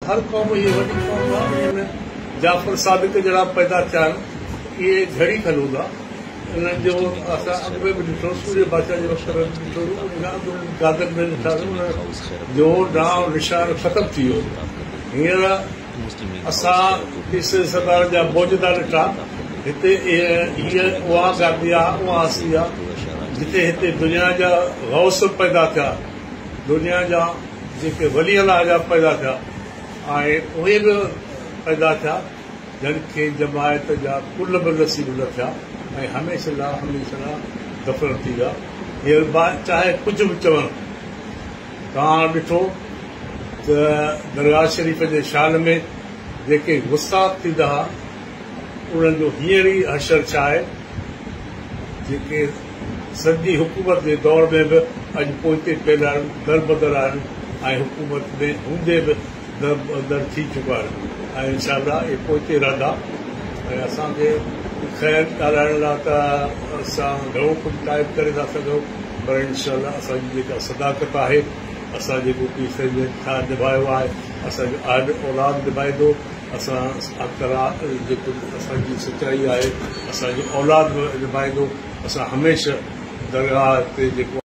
हर कौम ये वही कौम आहे। जाफर सादिक जड़ा पैदा थिया ये घड़ी खलूदा इन जो असां अॻु में बि ॾिठो सूर्य बादशाह जे वक़्त में ॾिठो गादर में ॾिठा जो डांव निशान ख़तम थी वियो। हींअर असां तीसरे सरदार जा मौजूदा ॾिठा हिते हीअ उहा गादी आहे उहा हस्ती आहे जिते हिते दुनिया जा गौस पैदा थिया, दुनिया जा जेके वली अल्लाह जा पैदा थिया ऐं उहे बि पैदा थिया जन खे जमायत जा कुल बि नसीब न थिया ऐं हमेशह दफ़न थी विया। हींअर चाहे कुझु बि चवनि, तव्हां ॾिठो त दरगाह शरीफ़ जे शान में जेके गुस्ताख़ थींदा हुआ उन्हनि जो हींअर ई हशर छा आहे जेके सॼी हुकूमत जे दौर में बि अॼु पोइते पियल आहिनि, दर बदर आहिनि ऐं हुकूमत में हूंदे बि दर बदर थी चुका आहिनि ऐं इंशाअल्लाह इहे पोइते रहंदा। ऐं असांखे ख़ैर ॻाल्हाइण लाइ त असां घणो कुझु टाइप करे था सघूं, पर इंशाअल्लाह असांजी जेका सदाकत आहे, असां जेको पीस छा निभायो आहे, असांजो आहिनि औलाद निभाईंदो। असां जेको असांजी सचाई आहे असांजी औलाद निभाईंदो। असां हमेशह दरगाह ते जेको